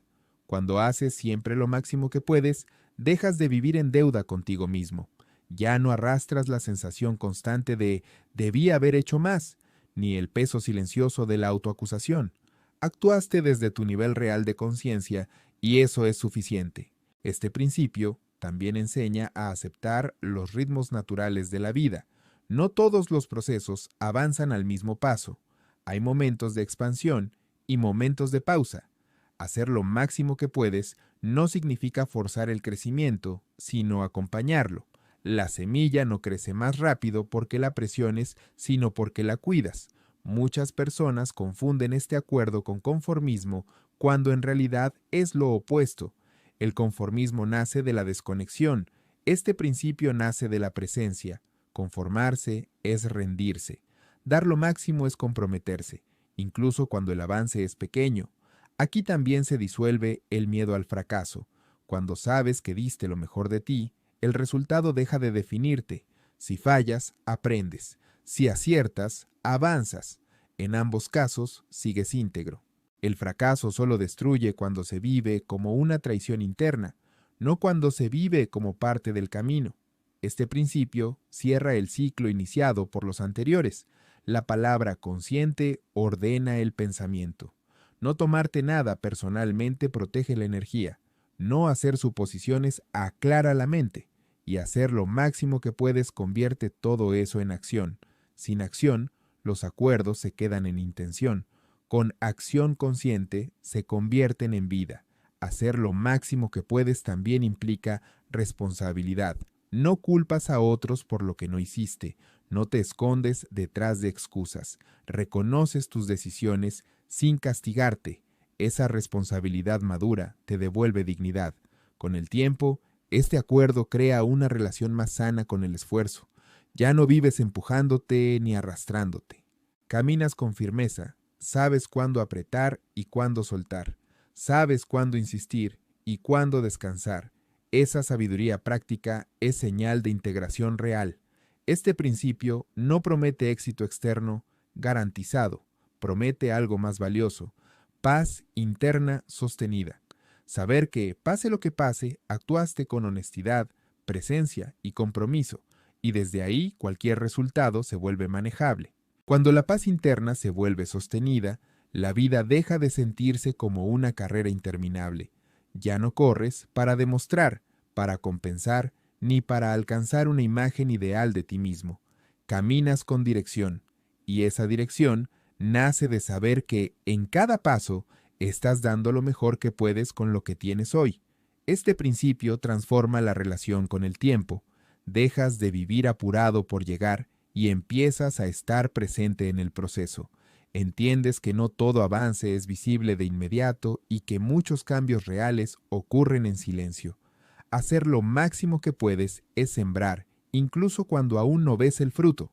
Cuando haces siempre lo máximo que puedes, dejas de vivir en deuda contigo mismo. Ya no arrastras la sensación constante de debí haber hecho más, ni el peso silencioso de la autoacusación. Actuaste desde tu nivel real de conciencia y eso es suficiente. Este principio también enseña a aceptar los ritmos naturales de la vida. No todos los procesos avanzan al mismo paso. Hay momentos de expansión y momentos de pausa. Hacer lo máximo que puedes no significa forzar el crecimiento, sino acompañarlo. La semilla no crece más rápido porque la presiones, sino porque la cuidas. Muchas personas confunden este acuerdo con conformismo cuando en realidad es lo opuesto. El conformismo nace de la desconexión. Este principio nace de la presencia. Conformarse es rendirse. Dar lo máximo es comprometerse, incluso cuando el avance es pequeño. Aquí también se disuelve el miedo al fracaso. Cuando sabes que diste lo mejor de ti, el resultado deja de definirte. Si fallas, aprendes. Si aciertas, avanzas. En ambos casos, sigues íntegro. El fracaso solo destruye cuando se vive como una traición interna, no cuando se vive como parte del camino. Este principio cierra el ciclo iniciado por los anteriores. La palabra consciente ordena el pensamiento. No tomarte nada personalmente protege la energía. No hacer suposiciones aclara la mente. Y hacer lo máximo que puedes convierte todo eso en acción. Sin acción, los acuerdos se quedan en intención. Con acción consciente se convierten en vida. Hacer lo máximo que puedes también implica responsabilidad. No culpas a otros por lo que no hiciste. No te escondes detrás de excusas. Reconoces tus decisiones sin castigarte. Esa responsabilidad madura te devuelve dignidad. Con el tiempo, este acuerdo crea una relación más sana con el esfuerzo. Ya no vives empujándote ni arrastrándote. Caminas con firmeza. Sabes cuándo apretar y cuándo soltar. Sabes cuándo insistir y cuándo descansar. Esa sabiduría práctica es señal de integración real. Este principio no promete éxito externo garantizado, promete algo más valioso, paz interna sostenida. Saber que, pase lo que pase, actuaste con honestidad, presencia y compromiso, y desde ahí cualquier resultado se vuelve manejable. Cuando la paz interna se vuelve sostenida, la vida deja de sentirse como una carrera interminable. Ya no corres para demostrar, para compensar, ni para alcanzar una imagen ideal de ti mismo. Caminas con dirección, y esa dirección nace de saber que, en cada paso, estás dando lo mejor que puedes con lo que tienes hoy. Este principio transforma la relación con el tiempo. Dejas de vivir apurado por llegar y empiezas a estar presente en el proceso. Entiendes que no todo avance es visible de inmediato y que muchos cambios reales ocurren en silencio. Hacer lo máximo que puedes es sembrar, incluso cuando aún no ves el fruto.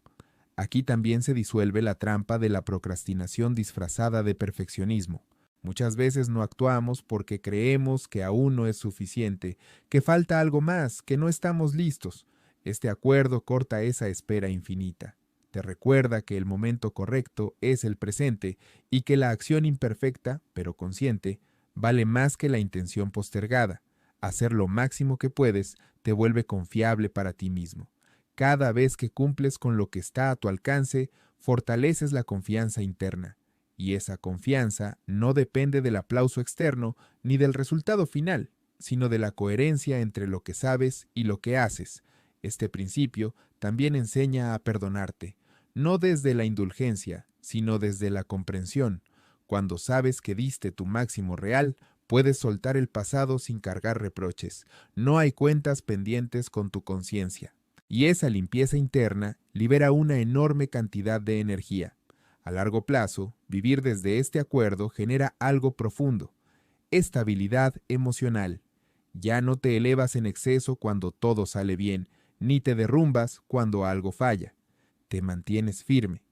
Aquí también se disuelve la trampa de la procrastinación disfrazada de perfeccionismo. Muchas veces no actuamos porque creemos que aún no es suficiente, que falta algo más, que no estamos listos. Este acuerdo corta esa espera infinita. Te recuerda que el momento correcto es el presente y que la acción imperfecta, pero consciente, vale más que la intención postergada. Hacer lo máximo que puedes te vuelve confiable para ti mismo. Cada vez que cumples con lo que está a tu alcance, fortaleces la confianza interna. Y esa confianza no depende del aplauso externo ni del resultado final, sino de la coherencia entre lo que sabes y lo que haces. Este principio también enseña a perdonarte, no desde la indulgencia, sino desde la comprensión. Cuando sabes que diste tu máximo real, puedes soltar el pasado sin cargar reproches. No hay cuentas pendientes con tu conciencia. Y esa limpieza interna libera una enorme cantidad de energía. A largo plazo, vivir desde este acuerdo genera algo profundo: estabilidad emocional. Ya no te elevas en exceso cuando todo sale bien, ni te derrumbas cuando algo falla. Te mantienes firme,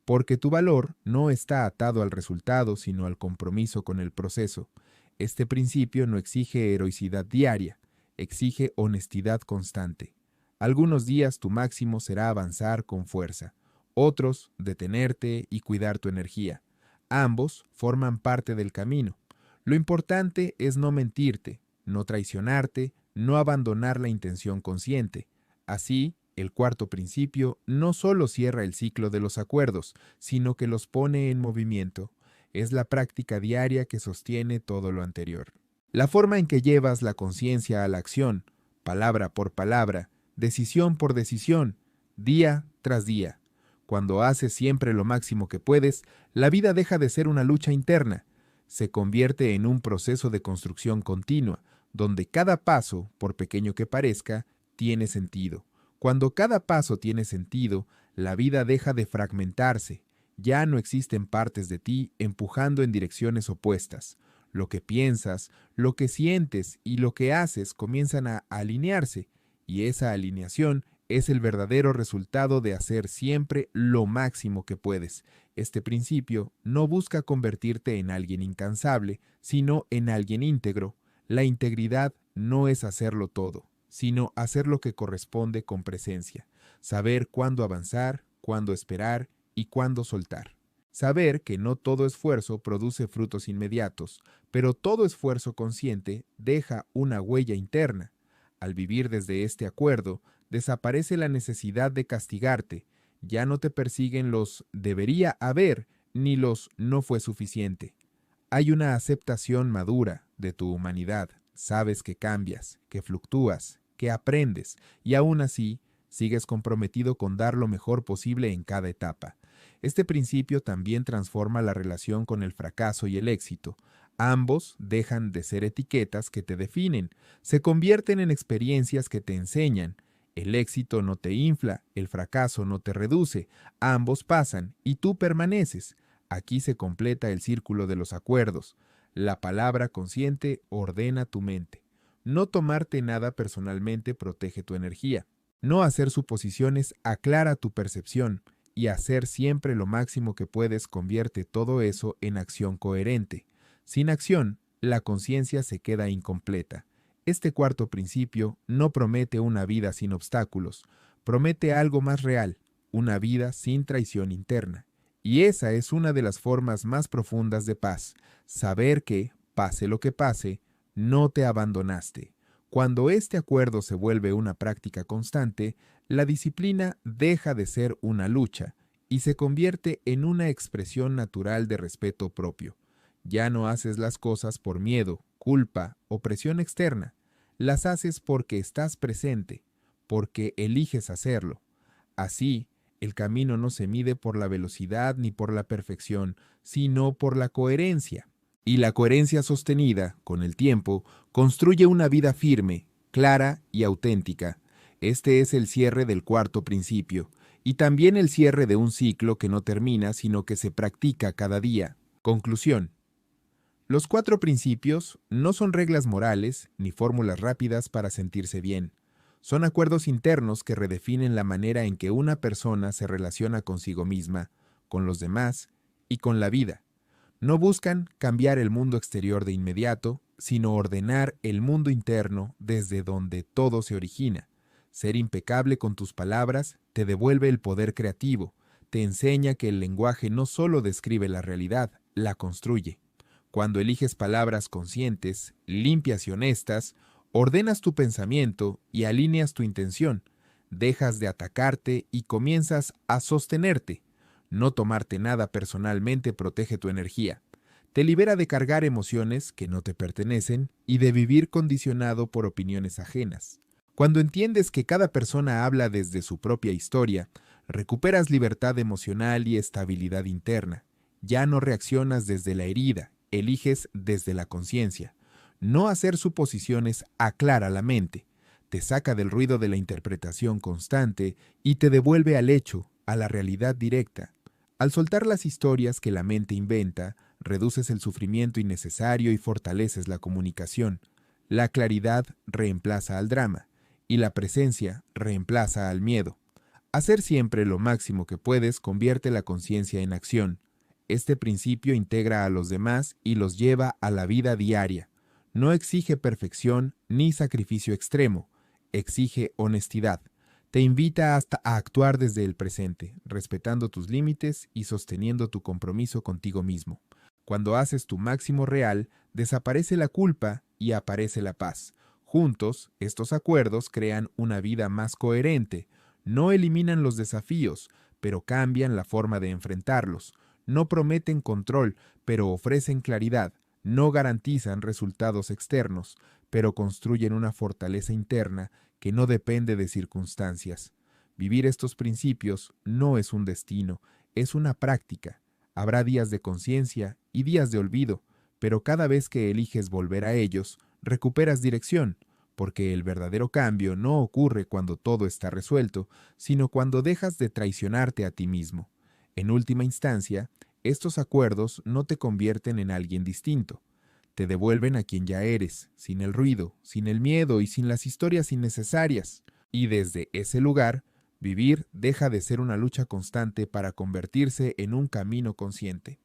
porque tu valor no está atado al resultado, sino al compromiso con el proceso. Este principio no exige heroicidad diaria, exige honestidad constante. Algunos días tu máximo será avanzar con fuerza, otros detenerte y cuidar tu energía. Ambos forman parte del camino. Lo importante es no mentirte, no traicionarte, no abandonar la intención consciente. Así, el cuarto principio no solo cierra el ciclo de los acuerdos, sino que los pone en movimiento. Es la práctica diaria que sostiene todo lo anterior. La forma en que llevas la conciencia a la acción, palabra por palabra, decisión por decisión, día tras día. Cuando haces siempre lo máximo que puedes, la vida deja de ser una lucha interna. Se convierte en un proceso de construcción continua, donde cada paso, por pequeño que parezca, tiene sentido. Cuando cada paso tiene sentido, la vida deja de fragmentarse. Ya no existen partes de ti empujando en direcciones opuestas. Lo que piensas, lo que sientes y lo que haces comienzan a alinearse, y esa alineación es el verdadero resultado de hacer siempre lo máximo que puedes. Este principio no busca convertirte en alguien incansable, sino en alguien íntegro. La integridad no es hacerlo todo, sino hacer lo que corresponde con presencia. Saber cuándo avanzar, cuándo esperar y cuándo soltar. Saber que no todo esfuerzo produce frutos inmediatos, pero todo esfuerzo consciente deja una huella interna. Al vivir desde este acuerdo, desaparece la necesidad de castigarte. Ya no te persiguen los debería haber ni los no fue suficiente. Hay una aceptación madura de tu humanidad. Sabes que cambias, que fluctúas, que aprendes, y aún así sigues comprometido con dar lo mejor posible en cada etapa. Este principio también transforma la relación con el fracaso y el éxito. Ambos dejan de ser etiquetas que te definen, se convierten en experiencias que te enseñan. El éxito no te infla, el fracaso no te reduce, ambos pasan y tú permaneces. Aquí se completa el círculo de los acuerdos. La palabra consciente ordena tu mente. No tomarte nada personalmente protege tu energía. No hacer suposiciones aclara tu percepción, y hacer siempre lo máximo que puedes convierte todo eso en acción coherente. Sin acción, la conciencia se queda incompleta. Este cuarto principio no promete una vida sin obstáculos, promete algo más real, una vida sin traición interna. Y esa es una de las formas más profundas de paz, saber que, pase lo que pase, no te abandonaste. Cuando este acuerdo se vuelve una práctica constante, la disciplina deja de ser una lucha y se convierte en una expresión natural de respeto propio. Ya no haces las cosas por miedo, culpa o presión externa. Las haces porque estás presente, porque eliges hacerlo. Así, el camino no se mide por la velocidad ni por la perfección, sino por la coherencia. Y la coherencia sostenida, con el tiempo, construye una vida firme, clara y auténtica. Este es el cierre del cuarto principio, y también el cierre de un ciclo que no termina, sino que se practica cada día. Conclusión. Los cuatro principios no son reglas morales ni fórmulas rápidas para sentirse bien. Son acuerdos internos que redefinen la manera en que una persona se relaciona consigo misma, con los demás y con la vida. No buscan cambiar el mundo exterior de inmediato, sino ordenar el mundo interno desde donde todo se origina. Ser impecable con tus palabras te devuelve el poder creativo, te enseña que el lenguaje no solo describe la realidad, la construye. Cuando eliges palabras conscientes, limpias y honestas, ordenas tu pensamiento y alineas tu intención. Dejas de atacarte y comienzas a sostenerte. No tomarte nada personalmente protege tu energía. Te libera de cargar emociones que no te pertenecen y de vivir condicionado por opiniones ajenas. Cuando entiendes que cada persona habla desde su propia historia, recuperas libertad emocional y estabilidad interna. Ya no reaccionas desde la herida, eliges desde la conciencia. No hacer suposiciones aclara la mente, te saca del ruido de la interpretación constante y te devuelve al hecho, a la realidad directa. Al soltar las historias que la mente inventa, reduces el sufrimiento innecesario y fortaleces la comunicación. La claridad reemplaza al drama y la presencia reemplaza al miedo. Hacer siempre lo máximo que puedes convierte la conciencia en acción. Este principio integra a los demás y los lleva a la vida diaria. No exige perfección ni sacrificio extremo, exige honestidad. Te invita hasta a actuar desde el presente, respetando tus límites y sosteniendo tu compromiso contigo mismo. Cuando haces tu máximo real, desaparece la culpa y aparece la paz. Juntos, estos acuerdos crean una vida más coherente. No eliminan los desafíos, pero cambian la forma de enfrentarlos. No prometen control, pero ofrecen claridad. No garantizan resultados externos, pero construyen una fortaleza interna que no depende de circunstancias. Vivir estos principios no es un destino, es una práctica. Habrá días de conciencia y días de olvido, pero cada vez que eliges volver a ellos, recuperas dirección, porque el verdadero cambio no ocurre cuando todo está resuelto, sino cuando dejas de traicionarte a ti mismo. En última instancia, estos acuerdos no te convierten en alguien distinto. Te devuelven a quien ya eres, sin el ruido, sin el miedo y sin las historias innecesarias. Y desde ese lugar, vivir deja de ser una lucha constante para convertirse en un camino consciente.